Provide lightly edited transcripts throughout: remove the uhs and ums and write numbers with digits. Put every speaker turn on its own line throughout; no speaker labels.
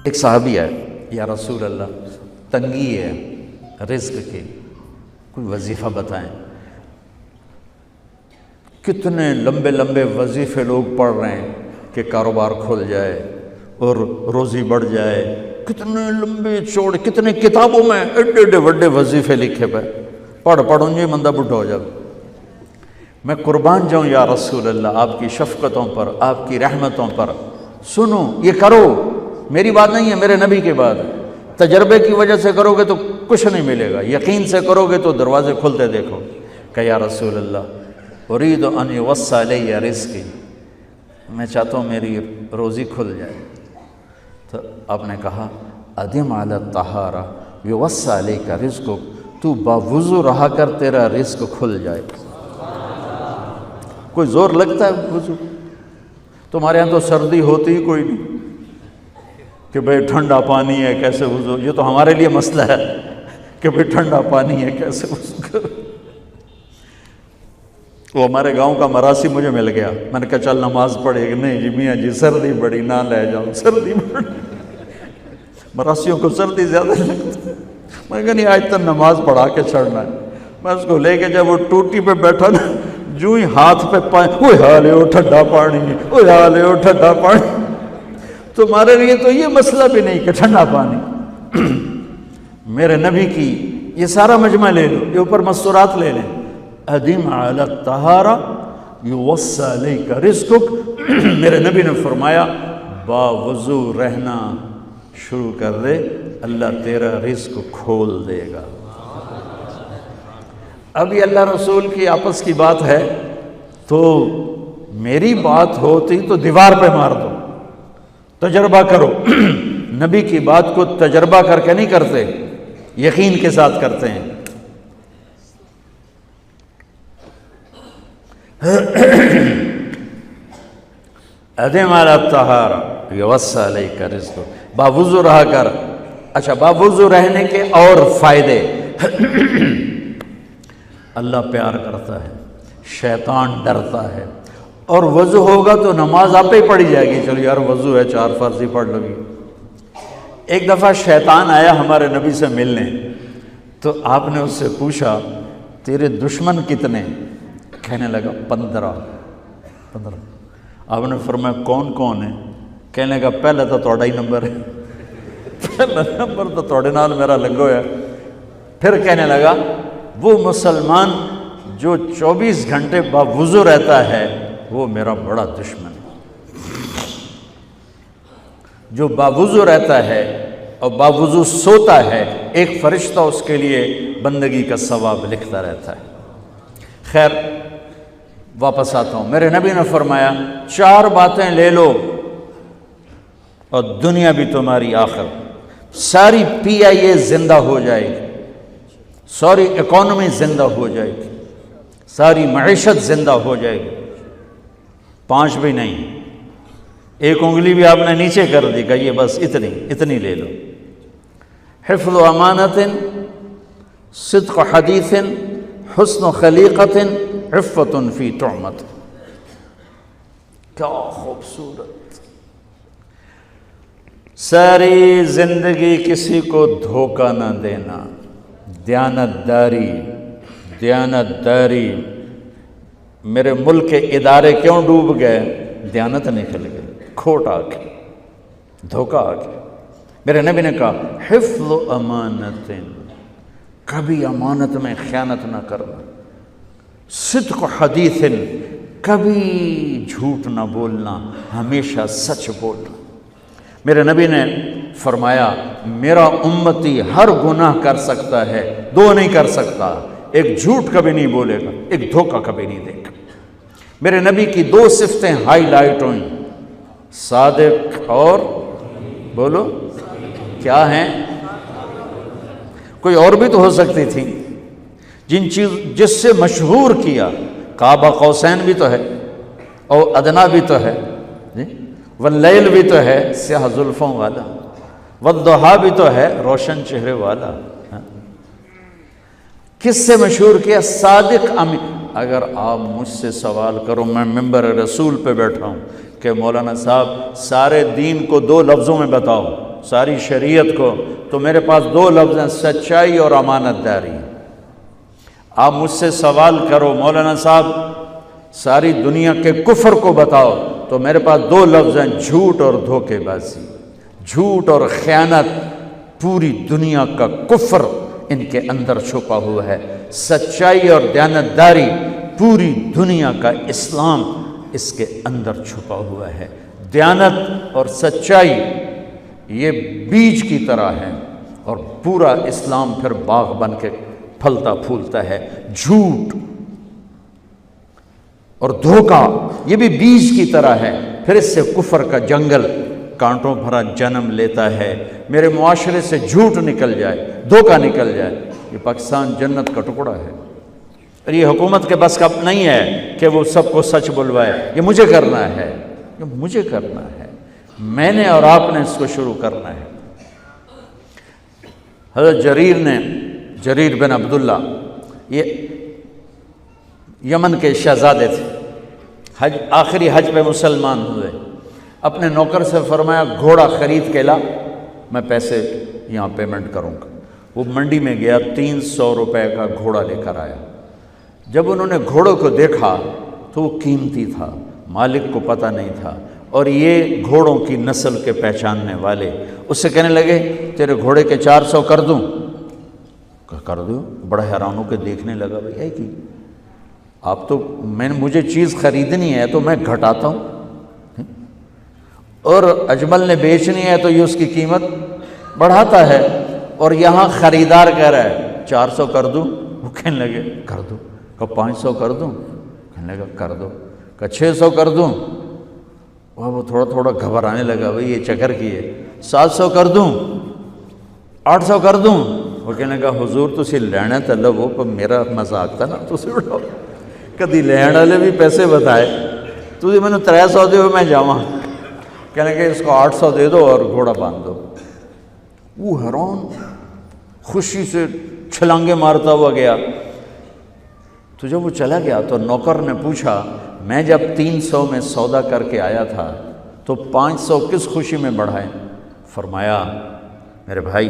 ایک صحابی ہے، یا رسول اللہ تنگی ہے رزق کی، کوئی وظیفہ بتائیں۔ کتنے لمبے لمبے وظیفے لوگ پڑھ رہے ہیں کہ کاروبار کھل جائے اور روزی بڑھ جائے، کتنے لمبے چوڑے، کتنے کتابوں میں ایڈے ایڈے بڑے وظیفے لکھے پہ، پڑھوں جی بندہ بڈھا ہو جائے۔ میں قربان جاؤں یا رسول اللہ آپ کی شفقتوں پر، آپ کی رحمتوں پر، سنو یہ کرو، میری بات نہیں ہے، میرے نبی کی بات ہے۔ تجربے کی وجہ سے کرو گے تو کچھ نہیں ملے گا، یقین سے کرو گے تو دروازے کھلتے دیکھو۔ کہ یا رسول اللہ ارید ان یوسع علی رزقی، میں چاہتا ہوں میری روزی کھل جائے۔ تو آپ نے کہا ادم علی الطہارہ یوسع علیک رزقک، تو باوضو رہا کر تیرا رزق کھل جائے۔ کوئی زور لگتا ہے وضو؟ تمہارے ہاں تو سردی ہوتی ہی کوئی نہیں کہ بھئی ٹھنڈا پانی ہے کیسے وضو، یہ تو ہمارے لیے مسئلہ ہے کہ بھئی ٹھنڈا پانی ہے کیسے وضو کرو۔ وہ ہمارے گاؤں کا مراسی مجھے مل گیا، میں نے کہا چل نماز پڑھے گی، نہیں جی میاں جی سردی بڑی، نہ لے جاؤ سردی بڑی، مراسیوں کو سردی زیادہ لگتی ہے۔ میں نے کہا نہیں آج تک نماز پڑھا کے چھڑنا ہے۔ میں اس کو لے کے جب وہ ٹوٹی پہ بیٹھا نا، جو ہی ہاتھ پہ پانی، اوہ حالے ہو ٹھنڈا پانی، اوہ حالے ہو ٹھنڈا پانی۔ تمہارے لیے تو یہ مسئلہ بھی نہیں کہ ٹھنڈا پانی۔ میرے نبی کی یہ سارا مجمع لے لو، یہ اوپر مستورات لے لیں، ادم علی الطہارہ یوسع علیک رزقک۔ میرے نبی نے فرمایا باوضو رہنا شروع کر دے، اللہ تیرا رزق کھول دے گا۔ ابھی اللہ رسول کی آپس کی بات ہے تو میری بات ہوتی تو دیوار پہ مار دو، تجربہ کرو۔ نبی کی بات کو تجربہ کر کے نہیں کرتے، یقین کے ساتھ کرتے ہیں۔ ادم علی الطہارہ یوسع علیک رزقک، باوضو رہا کر۔ اچھا باوضو رہنے کے اور فائدے، اللہ پیار کرتا ہے، شیطان ڈرتا ہے، اور وضو ہوگا تو نماز آپ ہی پڑھی جائے گی، چلو یار وضو ہے 4 فرض ہی پڑھ لو گی۔ ایک دفعہ شیطان آیا ہمارے نبی سے ملنے، تو آپ نے اس سے پوچھا تیرے دشمن کتنے؟ کہنے لگا 15۔ آپ نے فرمایا کون کون ہے؟ کہنے لگا پہلا تو تھوڑا ہی نمبر ہے، پہلا نمبر تو تھوڑے نال میرا لگو ہے۔ پھر کہنے لگا وہ مسلمان جو 24 گھنٹے باوضو رہتا ہے وہ میرا بڑا دشمن ہے۔ جو باوضو رہتا ہے اور باوضو سوتا ہے، ایک فرشتہ اس کے لیے بندگی کا ثواب لکھتا رہتا ہے۔ خیر واپس آتا ہوں، میرے نبی نے فرمایا 4 باتیں لے لو اور دنیا بھی تمہاری آخر، ساری PIA زندہ ہو جائے گی، ساری اکانومی زندہ ہو جائے گی، ساری معیشت زندہ ہو جائے گی۔ 5 بھی نہیں، ایک انگلی بھی آپ نے نیچے کر دی، کہ یہ بس اتنی لے لو۔ حفظ و امانت، صدق حدیث، حسن خلیقت، عفت فی طعمت۔ کیا خوبصورت! ساری زندگی کسی کو دھوکہ نہ دینا، دیانت داری۔ میرے ملک کے ادارے کیوں ڈوب گئے؟ دیانت نکل گئی، کھوٹ آ گئی، دھوکہ آ گیا۔ میرے نبی نے کہا حفظ امانت، کبھی امانت میں خیانت نہ کرنا، صدق حدیث، کبھی جھوٹ نہ بولنا، ہمیشہ سچ بولنا۔ میرے نبی نے فرمایا میرا امتی ہر گناہ کر سکتا ہے، 2 نہیں کر سکتا، ایک جھوٹ کبھی نہیں بولے گا، ایک دھوکہ کبھی نہیں دے گا۔ میرے نبی کی 2 صفتیں ہائی لائٹ ہوئیں، صادق اور بولو کیا ہیں؟ کوئی اور بھی تو ہو سکتی تھی، جس سے مشہور کیا، کعبہ قوسین بھی تو ہے، اور ادنا بھی تو ہے، واللیل بھی تو ہے سیاہ زلفوں والا، والضحیٰ بھی تو ہے روشن چہرے والا۔ کس سے مشہور کیا؟ صادق امین۔ اگر آپ مجھ سے سوال کرو، میں ممبر رسول پہ بیٹھا ہوں کہ مولانا صاحب سارے دین کو 2 لفظوں میں بتاؤ، ساری شریعت کو، تو میرے پاس دو لفظ ہیں، سچائی اور امانت داری۔ آپ مجھ سے سوال کرو مولانا صاحب ساری دنیا کے کفر کو بتاؤ، تو میرے پاس دو لفظ ہیں، جھوٹ اور دھوکے بازی۔ جھوٹ اور خیانت، پوری دنیا کا کفر ان کے اندر چھپا ہوا ہے۔ سچائی اور دیانتداری، پوری دنیا کا اسلام اس کے اندر چھپا ہوا ہے۔ دیانت اور سچائی یہ بیج کی طرح ہے، اور پورا اسلام پھر باغ بن کے پھلتا پھولتا ہے۔ جھوٹ اور دھوکہ یہ بھی بیج کی طرح ہے، پھر اس سے کفر کا جنگل کانٹوں بھرا جنم لیتا ہے۔ میرے معاشرے سے جھوٹ نکل جائے، دھوکہ نکل جائے، یہ پاکستان جنت کا ٹکڑا ہے۔ اور یہ حکومت کے بس کا نہیں ہے کہ وہ سب کو سچ بلوائے، یہ مجھے کرنا ہے، یہ مجھے کرنا ہے، میں نے اور آپ نے اس کو شروع کرنا ہے۔ حضرت جریر بن عبداللہ یہ یمن کے شہزادے تھے، آخری حج پہ مسلمان ہوئے۔ اپنے نوکر سے فرمایا گھوڑا خرید کے لا، میں پیسے یہاں پیمنٹ کروں گا۔ وہ منڈی میں گیا، 300 روپے کا گھوڑا لے کر آیا۔ جب انہوں نے گھوڑوں کو دیکھا تو وہ قیمتی تھا، مالک کو پتہ نہیں تھا، اور یہ گھوڑوں کی نسل کے پہچاننے والے اس سے کہنے لگے تیرے گھوڑے کے 400 کر دوں؟ کر دو۔ بڑا حیران ہو کے دیکھنے لگا، بھائی کہ آپ تو مجھے چیز خریدنی ہے تو میں گھٹاتا ہوں، اور اجمل نے بیچنی ہے تو یہ اس کی قیمت بڑھاتا ہے، اور یہاں خریدار کہہ رہا ہے 400 کر دوں؟ وہ کہنے لگے کر دو۔ کہ 500 کر دوں؟ کہنے لگا کر دو۔ کہ 600 کر دوں؟ وہ تھوڑا تھوڑا گھبرانے لگا، بھائی یہ چکر کی ہے۔ 700 کر دوں؟ 800 کر دوں؟ وہ کہنے لگا حضور تسی لینا تو لو، پر میرا مذاق تھا نا، تسی اڑاؤ، کدی لین والے بھی پیسے بتائے، تسی میں نے 300 دے میں جاواں۔ کہنے کہ اس کو 800 دے دو اور گھوڑا باندھ دو۔ وہ حیران، خوشی سے چھلانگے مارتا ہوا گیا۔ تو جب وہ چلا گیا تو نوکر نے پوچھا میں جب 300 میں سودا کر کے آیا تھا تو 500 کس خوشی میں بڑھائے؟ فرمایا میرے بھائی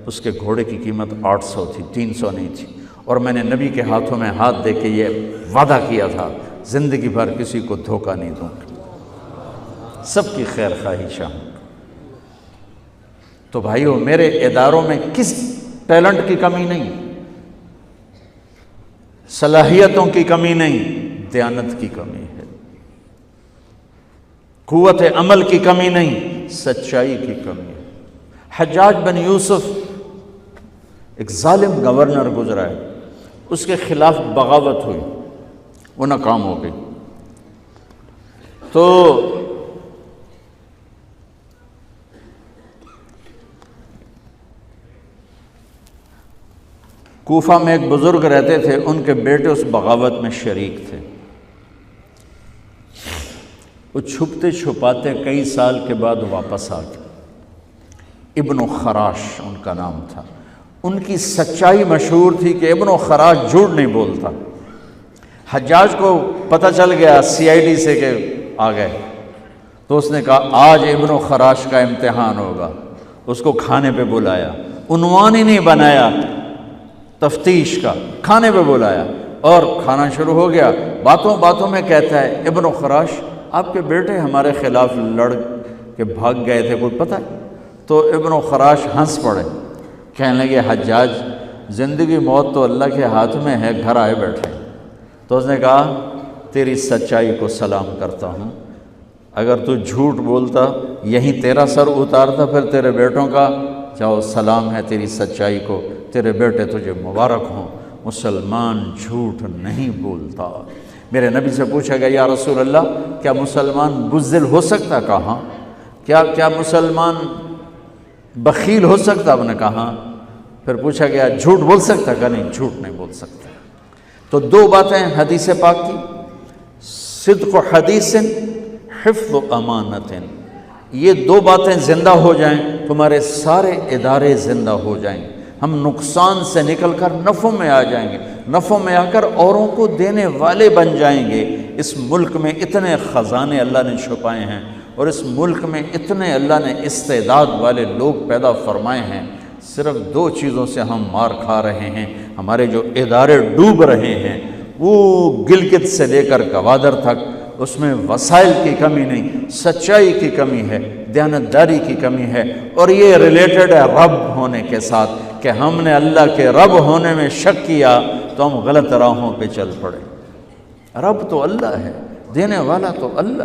اس کے گھوڑے کی قیمت 800 تھی، 300 نہیں تھی، اور میں نے نبی کے ہاتھوں میں ہاتھ دے کے یہ وعدہ کیا تھا زندگی بھر کسی کو دھوکہ نہیں دوں گا، سب کی خیر خواہی چاہوں۔ تو بھائیو میرے اداروں میں کس ٹیلنٹ کی کمی نہیں، صلاحیتوں کی کمی نہیں، دیانت کی کمی ہے، قوت عمل کی کمی نہیں، سچائی کی کمی ہے۔ حجاج بن یوسف ایک ظالم گورنر گزرا ہے، اس کے خلاف بغاوت ہوئی، وہ ناکام ہو گئی۔ تو کوفہ میں ایک بزرگ رہتے تھے، ان کے بیٹے اس بغاوت میں شریک تھے۔ وہ چھپتے چھپاتے کئی سال کے بعد واپس آ گئے۔ ابن خراش ان کا نام تھا۔ ان کی سچائی مشہور تھی کہ ابن خراش جھوٹ نہیں بولتا۔ حجاج کو پتہ چل گیا CID سے کہ آ گئے، تو اس نے کہا آج ابن خراش کا امتحان ہوگا۔ اس کو کھانے پہ بلایا، عنوان ہی نہیں بنایا تفتیش کا، کھانے پہ بلایا اور کھانا شروع ہو گیا۔ باتوں باتوں میں کہتا ہے ابن خراش آپ کے بیٹے ہمارے خلاف لڑ کے بھاگ گئے تھے، کوئی پتہ ہے؟ تو ابن خراش ہنس پڑے، کہنے لگے حجاج زندگی موت تو اللہ کے ہاتھ میں ہے، گھر آئے بیٹھے۔ تو اس نے کہا تیری سچائی کو سلام کرتا ہوں، اگر تو جھوٹ بولتا یہیں تیرا سر اتارتا، پھر تیرے بیٹوں کا جاؤ سلام ہے تیری سچائی کو، تیرے بیٹے تجھے مبارک ہوں، مسلمان جھوٹ نہیں بولتا۔ میرے نبی سے پوچھا گیا یا رسول اللہ کیا مسلمان بزدل ہو سکتا؟ کہا کیا مسلمان بخیل ہو سکتا؟ آپ نے کہا۔ پھر پوچھا گیا جھوٹ بول سکتا؟ کہا نہیں، جھوٹ نہیں بول سکتا۔ تو دو باتیں حدیث پاک کی، صدق و حدیث، حفظ و امانت، یہ دو باتیں زندہ ہو جائیں تمہارے سارے ادارے زندہ ہو جائیں، ہم نقصان سے نکل کر نفع میں آ جائیں گے، نفع میں آ کر اوروں کو دینے والے بن جائیں گے۔ اس ملک میں اتنے خزانے اللہ نے چھپائے ہیں، اور اس ملک میں اتنے اللہ نے استعداد والے لوگ پیدا فرمائے ہیں، صرف 2 چیزوں سے ہم مار کھا رہے ہیں، ہمارے جو ادارے ڈوب رہے ہیں، وہ گلگت سے لے کر گوادر تک، اس میں وسائل کی کمی نہیں، سچائی کی کمی ہے، دیانتداری کی کمی ہے، اور یہ ریلیٹڈ ہے رب ہونے کے ساتھ کہ ہم نے اللہ کے رب ہونے میں شک کیا تو ہم غلط راہوں پہ چل پڑے۔ رب تو اللہ ہے، دینے والا تو اللہ